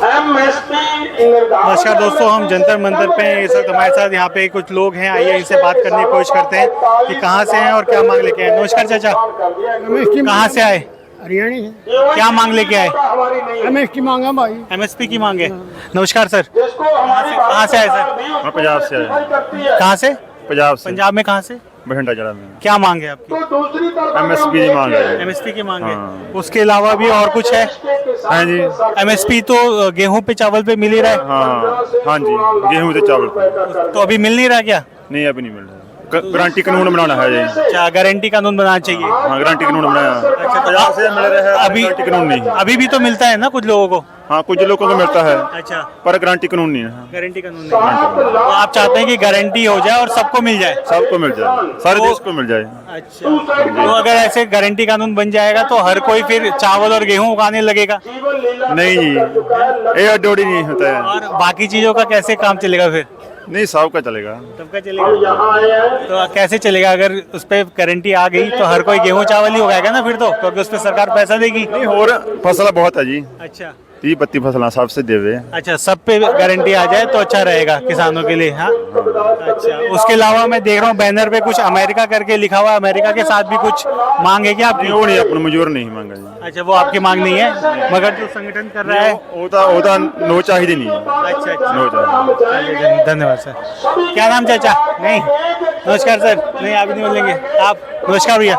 नमस्कार दोस्तों, हम जंतर मंतर पे हैं। इस वक्त हमारे साथ यहाँ पे कुछ लोग हैं। आइए इनसे बात करने की कोशिश करते हैं कि कहाँ से हैं और क्या मांग लेके आए। नमस्कार चाचा, कहाँ से आए? हरियाणा है। क्या मांग लेके आए? एमएसपी मांगा भाई। एमएसपी की मांग है। नमस्कार सर, कहाँ से आए सर? मैं पंजाब से आया। कहाँ से? पंजाब से। पंजाब में कहाँ से? बठिंडा जिला में। क्या मांग है आपकी? एमएसपी की मांग है। एमएसपी की मांग है। उसके अलावा भी और कुछ है? हाँ जी। एमएसपी तो गेहूं पे चावल पे मिल ही रहा है। हाँ जी, गेहूं से चावल पे। तो अभी मिल नहीं रहा क्या? नहीं, अभी नहीं मिल रहा। गारंटी कानून बनाना है जी। अच्छा, गारंटी कानून बनाना चाहिए। हाँ, गारंटी कानून बनाया। अच्छा, पंजाब से मिल रहा है। अभी गारंटी कानून नहीं। अभी भी तो मिलता है ना कुछ लोगों को। हाँ, कुछ लोगों को मिलता है। अच्छा, पर गारंटी कानून नहीं है। गारंटी कानून नहीं। तो आप चाहते हैं कि गारंटी हो जाए और सबको मिल जाए? सबको मिल जाए, सारे देश को मिल जाए। अच्छा, तो अगर ऐसे गारंटी कानून बन जाएगा तो हर कोई फिर चावल और गेहूं उगाने लगेगा? नहीं जी, ये डोरी नहीं होता है। और बाकी चीजों का कैसे काम चलेगा फिर? नहीं, सबका चलेगा। सबका चलेगा। तो कैसे चलेगा अगर उस पर गारंटी आ गई तो हर कोई गेहूं चावल ही उगाएगा ना फिर तो, क्योंकि उस पर सरकार पैसा देगी। नहीं, और फसल बहुत है जी। अच्छा 30-32 फसलें सबसे देवे। अच्छा, सब पे गारंटी आ जाए तो अच्छा रहेगा किसानों के लिए। हाँ, अच्छा। उसके अलावा मैं देख रहा हूँ बैनर पे कुछ अमेरिका करके लिखा हुआ है। अमेरिका के साथ भी कुछ मांग है क्या आपकी? वो नहीं, अपना मजूर नहीं मांगा जी। अच्छा, वो आपकी मांग नहीं है, मगर जो संगठन कर रहा है ओदा नो चाहिए नहीं। अच्छा अच्छा, नो चाहिए। धन्यवाद सर। क्या नाम चाचा? नहीं, नमस्कार सर। नहीं, आप नहीं बोलेंगे आप? नमस्कार भैया,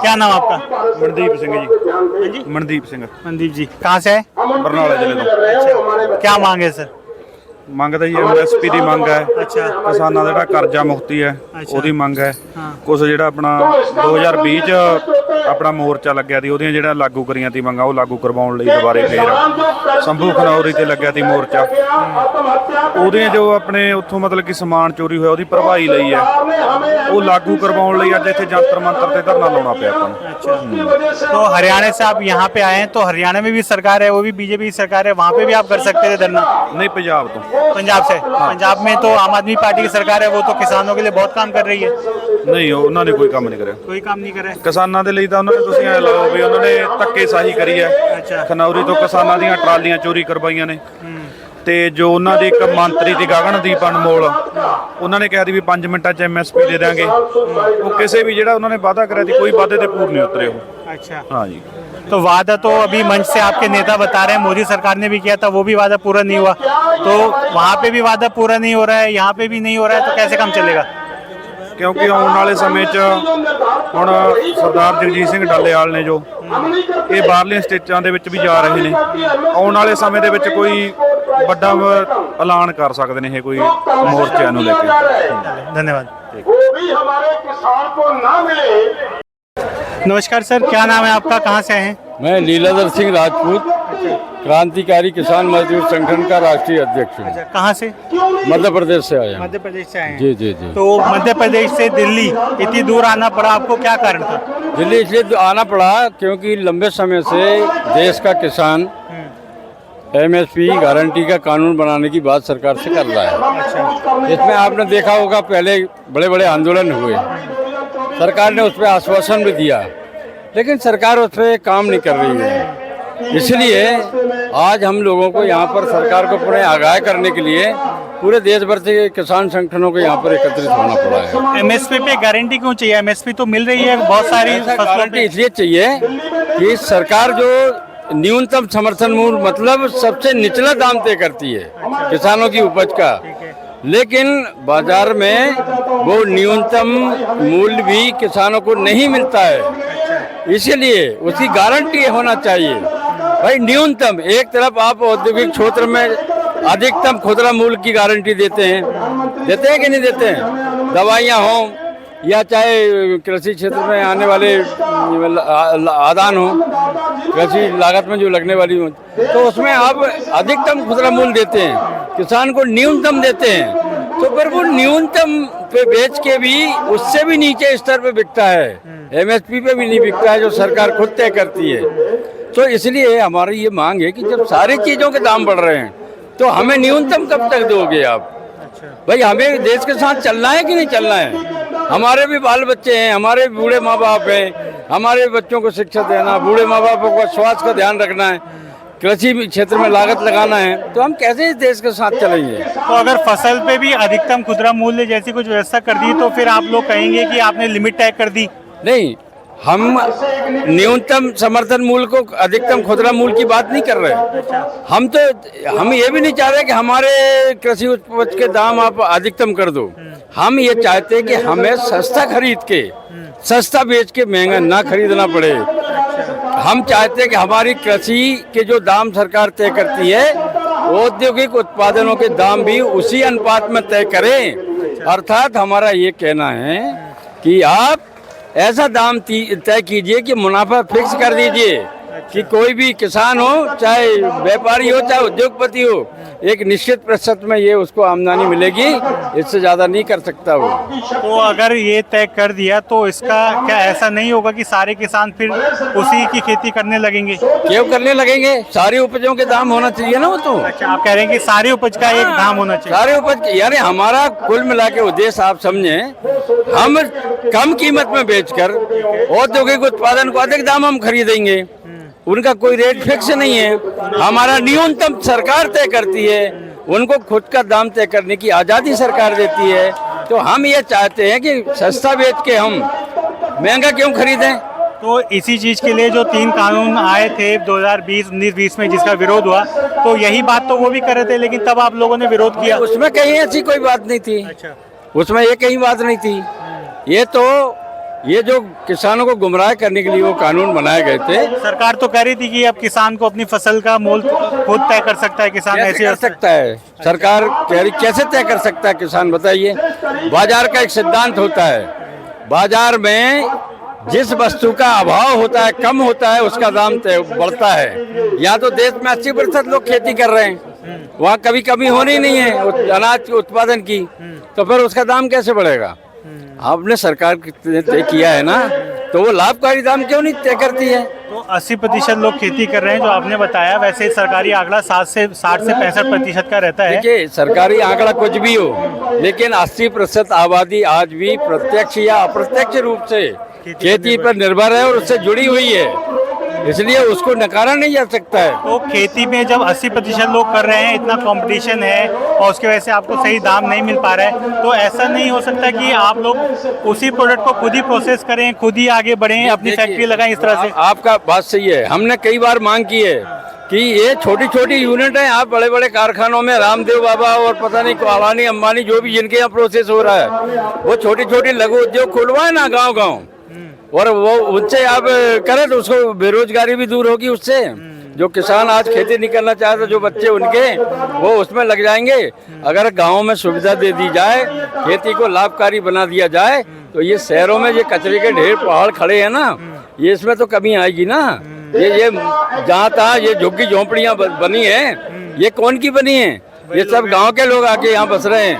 क्या नाम आपका? मनदीप सिंह जी। हाँ जी, मनदीप सिंह, मनदीप जी। कहाँ से है? बरनाला जिले ਤੋਂ। क्या मांग है सर? ਮੰਗ ਤਾਂ ਜੀ ਐਮਐਸਪੀ ਦੀ ਮੰਗ ਹੈ। ਅੱਛਾ। ਕਿਸਾਨਾਂ ਦਾ ਜਿਹੜਾ ਕਰਜ਼ਾ ਮੁਕਤੀ ਹੈ ਅੱਛਾ। ਉਹਦੀ ਮੰਗ ਹੈ। ਹਾਂ। ਕੁਝ ਜਿਹੜਾ ਆਪਣਾ 2020 ਚ ਆਪਣਾ ਮੋਰਚਾ ਲੱਗਿਆ ਸੀ, ਉਹਦੀਆਂ ਜਿਹੜਾ ਲਾਗੂ ਕਰੀਆਂ ਸੀ ਮੰਗਾਂ ਉਹ ਲਾਗੂ ਕਰਵਾਉਣ ਲਈ ਦੁਬਾਰੇ ਫੇਰ ਸੰਭੂ ਖਨੌਰੀ ਤੇ ਲੱਗਿਆ ਸੀ ਮੋਰਚਾ। ਉਹਦੀਆਂ ਜੋ ਆਪਣੇ ਉੱਥੋਂ ਮਤਲਬ ਕਿ ਸਮਾਨ ਚੋਰੀ ਹੋਇਆ ਉਹਦੀ ਭਰਪਾਈ ਲਈ ਹੈ, ਉਹ ਲਾਗੂ ਕਰਵਾਉਣ ਲਈ ਅੱਜ ਇੱਥੇ ਜੰਤਰ ਮੰਤਰ ਤੇ ਧਰਨਾ ਲਾਉਣਾ ਪਿਆ ਆਪਾਂ ਨੂੰ। अच्छा, तो हरियाणा से आप यहाँ पे आए हैं, तो हरियाणा में भी सरकार है, वो भी बीजेपी की सरकार है, वहाँ पे भी आप कर सकते थे धरना? ਨਹੀਂ ਪੰਜਾਬ ਤੋਂ। पंजाब से? पंजाब में तो आम आदमी पार्टी की सरकार है, वो तो किसानों के लिए बहुत काम कर रही है। ਨਹੀਂ ਉਹਨਾਂ ਨੇ ਕੋਈ ਕੰਮ ਨਹੀਂ ਕਰਿਆ कोई काम नहीं कर रहे। ਕਿਸਾਨਾਂ ਦੇ ਲਈ। ਤਾਂ ਉਹਨਾਂ ਨੇ ਤੁਸੀਂ ਐ ਲਾਓ ਵੀ ਉਹਨਾਂ ਨੇ ਧੱਕੇਸ਼ਾਹੀ ਕਰੀ ਹੈ। अच्छा। ਖਨੌਰੀ ਤੋਂ ਕਿਸਾਨਾਂ ਦੀਆਂ ਟਰਾਲੀਆਂ ਚੋਰੀ ਕਰਵਾਈਆਂ ਨੇ ਤੇ ਜੋ ਉਹਨਾਂ ਦੇ ਇੱਕ ਮੰਤਰੀ ਦੀ ਗਗਨਦੀਪ ਅਨਮੋਲ, ਉਹਨਾਂ ਨੇ ਕਿਹਾ ਸੀ ਵੀ 5 ਮਿੰਟਾਂ 'ਚ ਐਮਐਸਪੀ ਦੇ ਦਾਂਗੇ। ਉਹ ਕਿਸੇ ਵੀ ਜਿਹੜਾ ਉਹਨਾਂ ਨੇ ਵਾਅਦਾ ਕਰਿਆ ਸੀ ਕੋਈ ਵਾਅਦੇ ਤੇ ਪੂਰ ਨਹੀਂ ਉਤਰੇ ਉਹ। अच्छा, ਹਾਂ ਜੀ। तो वादा तो अभी मंच से आपके नेता बता रहे हैं मोदी सरकार ने भी किया था, वो भी वादा पूरा नहीं हुआ। तो वहाँ पे भी वादा पूरा नहीं हो रहा है, यहाँ पे भी नहीं हो रहा है, तो कैसे काम चलेगा? ਕਿਉਂਕਿ ਆਉਣ ਵਾਲੇ ਸਮੇਂ 'ਚ ਹੁਣ ਸਰਦਾਰ ਜਗਜੀਤ ਸਿੰਘ ਡੱਲੇਵਾਲ ਨੇ ਜੋ ਇਹ ਬਾਹਰਲੀਆਂ ਸਟੇਟਾਂ ਦੇ ਵਿੱਚ ਵੀ ਜਾ ਰਹੇ ਨੇ, ਆਉਣ ਵਾਲੇ ਸਮੇਂ ਦੇ ਵਿੱਚ ਕੋਈ ਵੱਡਾ ਐਲਾਨ ਕਰ ਸਕਦੇ ਨੇ ਇਹ ਕੋਈ ਮੋਰਚਿਆਂ ਨੂੰ ਲੈ ਕੇ। धन्यवाद। नमस्कार सर, क्या नाम है आपका? कहाँ से आए हैं? मैं लीलाधर सिंह राजपूत, क्रांतिकारी किसान मजदूर संगठन का राष्ट्रीय अध्यक्ष हूँ। कहाँ से? मध्य प्रदेश से आया हूँ। मध्य प्रदेश से आए हैं। जी जी जी। तो मध्य प्रदेश से दिल्ली इतनी दूर आना पड़ा आपको, क्या कारण था? दिल्ली इसलिए आना पड़ा क्योंकि लंबे समय से देश का किसान एमएसपी गारंटी का कानून बनाने की बात सरकार से कर रहा है। इसमें आपने देखा होगा पहले बड़े बड़े आंदोलन हुए, सरकार ने उस पर आश्वासन भी दिया, लेकिन सरकार उस पर काम नहीं कर रही है। इसलिए आज हम लोगों को यहाँ पर सरकार को पुनः आगाह करने के लिए पूरे देश भर से किसान संगठनों को यहाँ पर एकत्रित होना पड़ा है। एमएसपी पे गारंटी क्यों चाहिए? एमएसपी तो मिल रही है बहुत सारी फसलों गारंटी पे। इसलिए चाहिए कि सरकार जो न्यूनतम समर्थन मूल्य मतलब सबसे निचला दाम तय करती है किसानों की उपज का, लेकिन बाजार में वो न्यूनतम मूल्य भी किसानों को नहीं मिलता है। इसीलिए उसकी गारंटी होना चाहिए भाई। न्यूनतम एक तरफ आप औद्योगिक क्षेत्र में अधिकतम खुदरा मूल्य की गारंटी देते हैं कि नहीं देते हैं? दवाइयाँ हों या चाहे कृषि क्षेत्र में आने वाले आदान हो, कृषि लागत में जो लगने वाली हो, तो उसमें आप अधिकतम खुदरा मूल्य देते हैं, किसान को न्यूनतम देते हैं। तो फिर वो न्यूनतम पे बेच के भी उससे भी नीचे स्तर पे बिकता है, एमएसपी पे भी नहीं बिकता है जो सरकार खुद तय करती है। तो इसलिए हमारी ये मांग है कि जब सारी चीज़ों के दाम बढ़ रहे हैं तो हमें न्यूनतम कब तक दोगे आप? भाई हमें देश के साथ चलना है कि नहीं चलना है? हमारे भी बाल बच्चे हैं, हमारे बूढ़े माँ बाप हैं, हमारे बच्चों को शिक्षा देना, बूढ़े माँ बापों का स्वास्थ्य का ध्यान रखना है। कृषि क्षेत्र में लागत लगाना है, तो हम कैसे इस देश के साथ चलेंगे? तो अगर फसल पे भी अधिकतम खुदरा मूल्य जैसी कुछ व्यवस्था कर दी तो फिर आप लोग कहेंगे कि आपने लिमिट तय कर दी। नहीं, हम न्यूनतम समर्थन मूल्य को अधिकतम खुदरा मूल्य की बात नहीं कर रहे। हम ये भी नहीं चाह रहे कि हमारे कृषि उपज के दाम आप अधिकतम कर दो। हम ये चाहते हैं कि हमें सस्ता खरीद के सस्ता बेच के महंगा ना खरीदना पड़े। हम चाहते हैं कि हमारी कृषि के जो दाम सरकार तय करती है, औद्योगिक उत्पादनों के दाम भी उसी अनुपात में तय करें। अर्थात हमारा ये कहना है कि आप ऐसा दाम तय कीजिए कि मुनाफा फिक्स कर दीजिए कि कोई भी किसान हो, चाहे व्यापारी हो, चाहे उद्योगपति हो, एक निश्चित प्रतिशत में ये उसको आमदनी मिलेगी, इससे ज़्यादा नहीं कर सकता वो। तो अगर ये तय कर दिया तो इसका क्या ऐसा नहीं होगा कि सारे किसान फिर उसी की खेती करने लगेंगे? क्यों करने लगेंगे? सारी उपजों के दाम होना चाहिए ना वो तो। अच्छा, आप कह रहे हैं कि सारी उपज का एक दाम होना चाहिए। सारे उपज यानी हमारा कुल मिला के उद्देश्य आप समझें, हम कम कीमत में बेचकर औद्योगिक उत्पादन को अधिक दाम हम खरीदेंगे। उनका कोई रेट फिक्स नहीं है, हमारा न्यूनतम सरकार तय करती है, उनको खुद का दाम तय करने की आज़ादी सरकार देती है। तो हम ये चाहते हैं कि सस्ता बेच के हम महंगा क्यों खरीदें? तो इसी चीज के लिए जो 3 कानून आए थे 2019-20 में जिसका विरोध हुआ, तो यही बात तो वो भी कर रहे थे, लेकिन तब आप लोगों ने विरोध किया। उसमें कहीं ऐसी कोई बात नहीं थी। अच्छा, उसमें ये कहीं बात नहीं थी। ये जो किसानों को गुमराह करने के लिए वो कानून बनाए गए थे। सरकार तो कह रही थी कि अब किसान को अपनी फसल का मोल खुद तय कर सकता है। किसान कैसे ऐसे कर सकता है? सरकार कह रही, कैसे तय कर सकता है किसान, बताइए? बाजार का एक सिद्धांत होता है, बाजार में जिस वस्तु का अभाव होता है, कम होता है, उसका दाम तय बढ़ता है। या तो देश में 80% लोग खेती कर रहे हैं, वहाँ कभी कमी होनी नहीं है अनाज के उत्पादन की, तो फिर उसका दाम कैसे बढ़ेगा? आपने सरकार ने तय किया है ना, तो वो लाभकारी दाम क्यों नहीं तय करती है? तो 80% लोग खेती कर रहे हैं जो आपने बताया। वैसे सरकारी आंकड़ा 60 से 65% का रहता है। देखिए, सरकारी आंकड़ा कुछ भी हो, लेकिन 80% आबादी आज भी प्रत्यक्ष या अप्रत्यक्ष रूप से खेती पर निर्भर है और उससे जुड़ी हुई है, इसलिए उसको नकारा नहीं जा सकता है। तो खेती में जब 80% लोग कर रहे हैं, इतना कंपटीशन है और उसके वजह से आपको सही दाम नहीं मिल पा रहा है, तो ऐसा नहीं हो सकता कि आप लोग उसी प्रोडक्ट को खुद ही प्रोसेस करें, खुद ही आगे बढ़ें, अपनी फैक्ट्री लगाएं इस तरह से? आपका बात सही है। हमने कई बार मांग की है कि ये छोटी छोटी यूनिट है, आप बड़े बड़े कारखानों में रामदेव बाबा और पता नहीं अडानी अंबानी जो भी जिनके यहाँ प्रोसेस हो रहा है, वो छोटी छोटी लघु उद्योग खुलवाए ना गाँव गाँव, और वो उनसे आप करें तो उसको बेरोजगारी भी दूर होगी उससे। जो किसान आज खेती नहीं करना चाहते, जो बच्चे उनके वो उसमें लग जाएंगे। अगर गाँव में सुविधा दे दी जाए, खेती को लाभकारी बना दिया जाए, तो ये शहरों में ये कचरे के ढेर पहाड़ खड़े हैं ना, ये इसमें तो कमी आएगी ना। ये जहाँ तहाँ ये झुग्गी झोंपड़ियाँ बनी हैं, ये कौन की बनी है? ये सब गाँव के लोग आके यहाँ बस रहे हैं,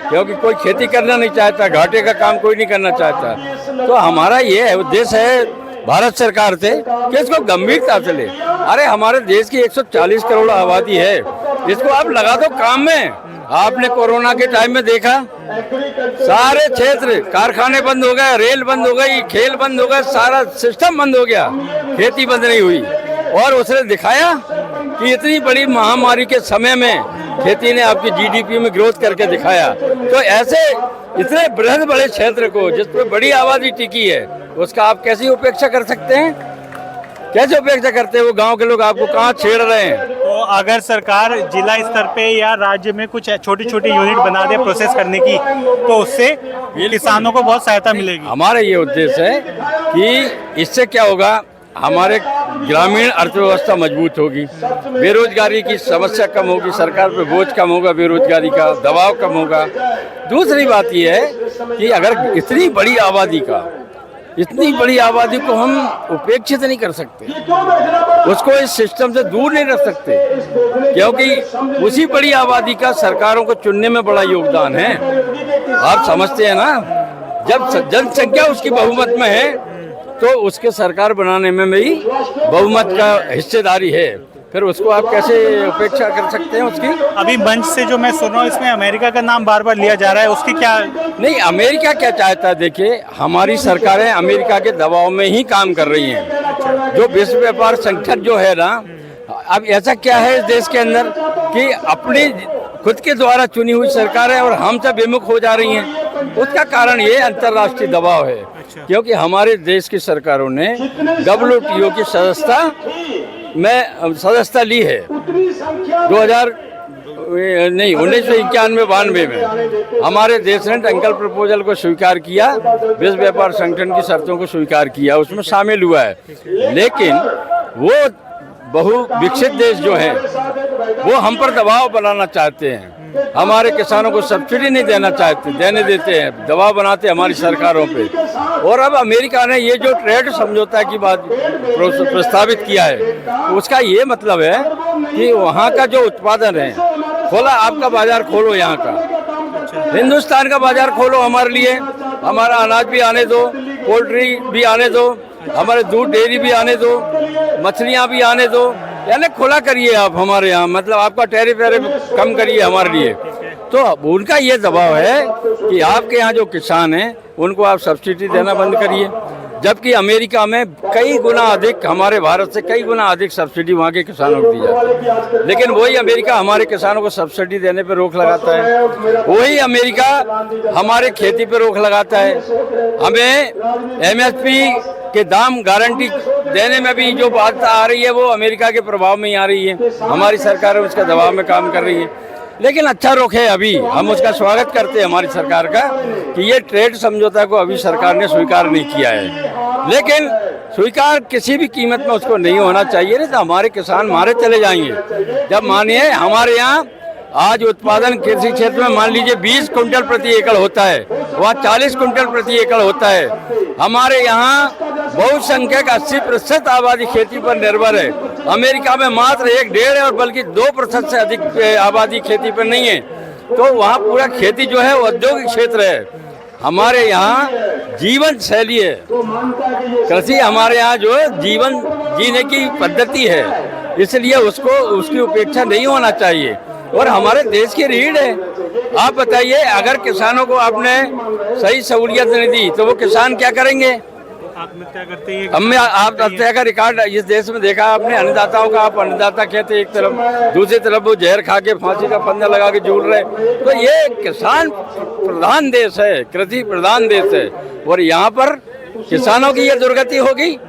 क्योंकि कोई खेती करना नहीं चाहता, घाटे का काम कोई नहीं करना चाहता। तो हमारा ये उद्देश्य है भारत सरकार से कि इसको गंभीरता से ले। अरे हमारे देश की 140 करोड़ आबादी है, इसको आप लगा दो काम में। आपने कोरोना के टाइम में देखा, सारे क्षेत्र कारखाने बंद हो गए, रेल बंद हो गई, खेल बंद हो गए, सारा सिस्टम बंद हो गया, खेती बंद नहीं हुई। और उसने दिखाया कि इतनी बड़ी महामारी के समय में खेती ने आपकी जीडीपी में ग्रोथ करके दिखाया। तो ऐसे इतने बृहद बड़े क्षेत्र को जिसमें बड़ी आबादी टिकी है, उसका आप कैसी उपेक्षा कर सकते हैं? कैसे उपेक्षा करते हैं? वो गांव के लोग आपको कहाँ छेड़ रहे हैं? तो अगर सरकार जिला स्तर पे या राज्य में कुछ छोटी छोटी यूनिट बना दे प्रोसेस करने की, तो उससे किसानों को बहुत सहायता मिलेगी। हमारा ये उद्देश्य है कि इससे क्या होगा, हमारे ग्रामीण अर्थव्यवस्था मजबूत होगी, बेरोजगारी की समस्या कम होगी, सरकार पे बोझ कम होगा, बेरोजगारी का दबाव कम होगा। दूसरी बात यह है कि अगर इतनी बड़ी आबादी को हम उपेक्षित नहीं कर सकते, उसको इस सिस्टम से दूर नहीं रख सकते, क्योंकि उसी बड़ी आबादी का सरकारों को चुनने में बड़ा योगदान है। आप समझते हैं ना, जब जनसंख्या उसकी बहुमत में है तो उसके सरकार बनाने में भी बहुमत का हिस्सेदारी है, फिर उसको आप कैसे उपेक्षा कर सकते हैं उसकी? अभी मंच से जो मैं सुन रहा हूँ, इसमें अमेरिका का नाम बार बार लिया जा रहा है, उसकी क्या? नहीं, अमेरिका क्या चाहता है? देखिए, हमारी सरकारें अमेरिका के दबाव में ही काम कर रही हैं। जो विश्व व्यापार संगठन जो है ना, अब ऐसा क्या है इस देश के अंदर कि अपनी खुद के द्वारा चुनी हुई सरकार है और हमसे विमुख हो जा रही हैं। उसका कारण ये अंतर्राष्ट्रीय दबाव है, क्योंकि हमारे देश की सरकारों ने WTO की सदस्यता ली है 1991-92 में। हमारे देश ने टंकल प्रपोजल को स्वीकार किया, विश्व व्यापार संगठन की शर्तों को स्वीकार किया, उसमें शामिल हुआ है। लेकिन वो बहु विकसित देश जो हैं वो हम पर दबाव बनाना चाहते हैं, हमारे किसानों को सब्सिडी नहीं देने देते हैं, दबाव बनाते हैं हमारी सरकारों पे। और अब अमेरिका ने ये जो ट्रेड समझौता की बात प्रस्तावित किया है, उसका ये मतलब है कि वहाँ का जो उत्पादन है, खोला आपका बाजार खोलो, यहाँ का हिंदुस्तान का बाजार खोलो हमारे लिए, हमारा अनाज भी आने दो, पोल्ट्री भी आने दो, हमारे दूध डेयरी भी आने दो, मछलियाँ भी आने दो, यानी खुला करिए आप हमारे यहाँ, मतलब आपका टैरिफ कम करिए हमारे लिए। तो उनका ये दबाव है कि आपके यहाँ जो किसान हैं उनको आप सब्सिडी देना बंद करिए, जबकि अमेरिका में कई गुना अधिक, हमारे भारत से कई गुना अधिक सब्सिडी वहाँ के किसानों को दी जाती है। लेकिन वही अमेरिका हमारे किसानों को सब्सिडी देने पर रोक लगाता है, वही अमेरिका हमारे खेती पर रोक लगाता है। हमें MSP के दाम गारंटी देने में भी जो बात आ रही है वो अमेरिका के प्रभाव में ही आ रही है, हमारी सरकार उसके दबाव में काम कर रही है। लेकिन अच्छा रुख है, अभी हम उसका स्वागत करते हैं हमारी सरकार का कि ये ट्रेड समझौता को अभी सरकार ने स्वीकार नहीं किया है। लेकिन स्वीकार किसी भी कीमत में उसको नहीं होना चाहिए, नहीं तो हमारे किसान मारे चले जाएंगे। जब मानिए हमारे यहाँ आज उत्पादन कृषि क्षेत्र में मान लीजिए 20 कुंटल प्रति एकड़ होता है, वहाँ 40 कुंटल प्रति एकड़ होता है। हमारे यहाँ बहुसंख्यक 80% आबादी खेती पर निर्भर है, अमेरिका में मात्र 1-1.5 और बल्कि 2% से अधिक आबादी खेती पर नहीं है। तो वहाँ पूरा खेती जो है औद्योगिक क्षेत्र है। हमारे यहाँ जीवन शैली है, कृषि हमारे यहाँ जो है जीवन जीने की पद्धति है, इसलिए उसको उसकी उपेक्षा नहीं होना चाहिए और हमारे देश की रीढ़ है। आप बताइए, अगर किसानों को आपने सही सहूलियत नहीं दी तो वो किसान क्या करेंगे? आत्महत्या करते हैं। हमने आप हत्या का रिकॉर्ड इस देश में देखा आपने, अन्नदाताओं का। आप अन्नदाता कहते एक तरफ, दूसरी तरफ वो जहर खा के फांसी का फंदा लगा के झूल रहे। तो ये किसान प्रधान देश है, कृषि प्रधान देश है, और यहाँ पर किसानों की ये दुर्गति होगी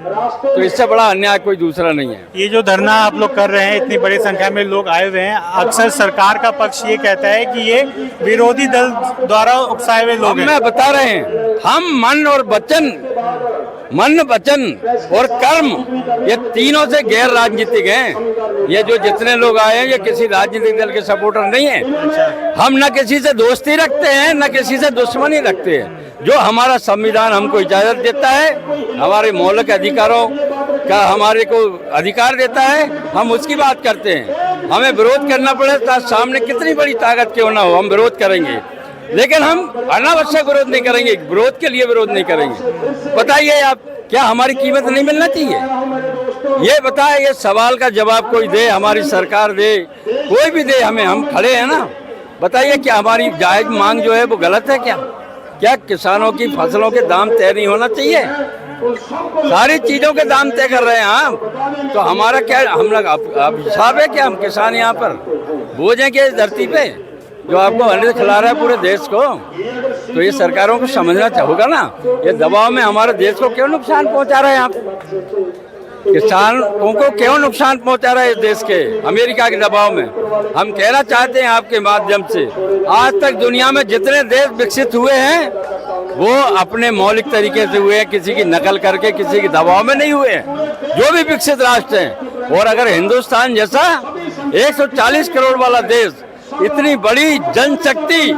तो इससे बड़ा अन्याय कोई दूसरा नहीं है। ये जो धरना आप लोग कर रहे हैं, इतनी बड़ी संख्या में लोग आए हुए हैं, अक्सर सरकार का पक्ष ये कहता है कि ये विरोधी दल द्वारा उकसाए हुए लोग हैं। मैं बता रहे हैं, हम मन वचन और कर्म, ये तीनों से गैर राजनीतिक हैं। ये जो जितने लोग आए हैं ये किसी राजनीतिक दल के सपोर्टर नहीं है। हम न किसी से दोस्ती रखते हैं न किसी से दुश्मनी रखते हैं। जो हमारा संविधान हमको इजाजत देता है, हमारे मौलिक अधिकारों का हमारे को अधिकार देता है, हम उसकी बात करते हैं। हमें विरोध करना पड़े तो सामने कितनी बड़ी ताकत क्यों ना हो, हम विरोध करेंगे, लेकिन हम अनावश्यक विरोध नहीं करेंगे, विरोध के लिए विरोध नहीं करेंगे। बताइए आप, क्या हमारी कीमत नहीं मिलना चाहिए? ये बताए, ये सवाल का जवाब कोई दे, हमारी सरकार दे, कोई भी दे हमें, हम खड़े हैं ना। बताइए, क्या हमारी जायज मांग जो है वो गलत है? क्या किसानों की फसलों के दाम तय नहीं होना चाहिए? सारी चीजों के दाम तय कर रहे हैं हम, तो हमारा क्या, हम लोग अब हिसाब है क्या? हम किसान यहाँ पर बोझ हैं क्या इस धरती पे, जो आपको अन्न खिला रहा है पूरे देश को? तो ये सरकारों को समझना होगा ना, ये दबाव में हमारे देश को क्यों नुकसान पहुंचा रहे हैं आप? किसानों को क्यों नुकसान पहुंचा रहे हैं इस देश के, अमेरिका के दबाव में? हम कहना चाहते हैं आपके माध्यम से, आज तक दुनिया में जितने देश विकसित हुए हैं वो अपने मौलिक तरीके से हुए हैं, किसी की नकल करके, किसी के दबाव में नहीं हुए हैं। जो भी विकसित राष्ट्र हैं, और अगर हिंदुस्तान जैसा 140 करोड़ वाला देश, इतनी बड़ी जनशक्ति,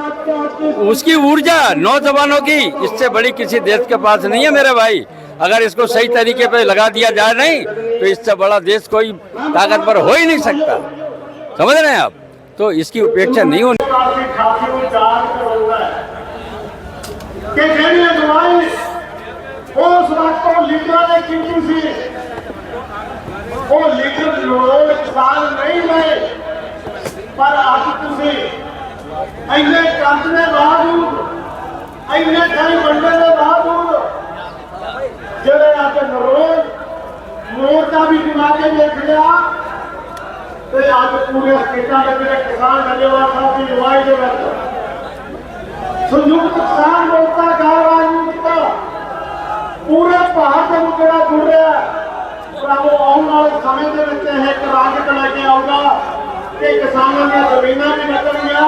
उसकी ऊर्जा नौजवानों की, इससे बड़ी किसी देश के पास नहीं है मेरे भाई। अगर इसको सही तरीके पे लगा दिया जाए नहीं तो इससे बड़ा देश कोई ताकतवर हो ही नहीं सकता। समझ रहे हैं आप? तो इसकी उपेक्षा नहीं होनी। पर आज तुझे ऐने कांटने बावजूद, ऐने खाई बनने के बावजूद, जरे आके नरोज मोर का भी दिमाग में देख लिया, ਤੇ ਅੱਜ ਪੂਰੇ ਸਟੇਟਾਂ ਦੇ ਜਿਹੜੇ ਕਿਸਾਨ ਨੌਜਵਾਨ ਸਾਹਿਬ ਦੀ ਅਗਵਾਈ ਦੇ ਵਿੱਚ ਸੰਯੁਕਤ ਕਿਸਾਨ ਮੋਰਚਾ ਰਾਜਨੀਤਿਕ ਪੂਰੇ ਭਾਰਤ ਨੂੰ ਜਿਹੜਾ ਜੁੜ ਰਿਹਾ ਪਰ ਉਹ ਆਉਣ ਵਾਲੇ ਸਮੇਂ ਦੇ ਵਿੱਚ ਇਹ ਇੱਕ ਰਾਜਕ ਲੈ ਕੇ ਆਊਗਾ ਕਿ ਕਿਸਾਨਾਂ ਦੀਆਂ ਜ਼ਮੀਨਾਂ ਵੀ ਨਿਕਲਣਗੀਆਂ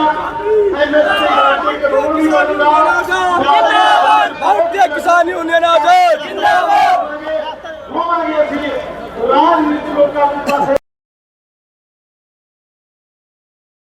ਐਮਐਸਪੀ ਦਾ ਰੂਲ ਵੀ ਬਣੂਗਾ भारतीय किसान यूनियन आजाद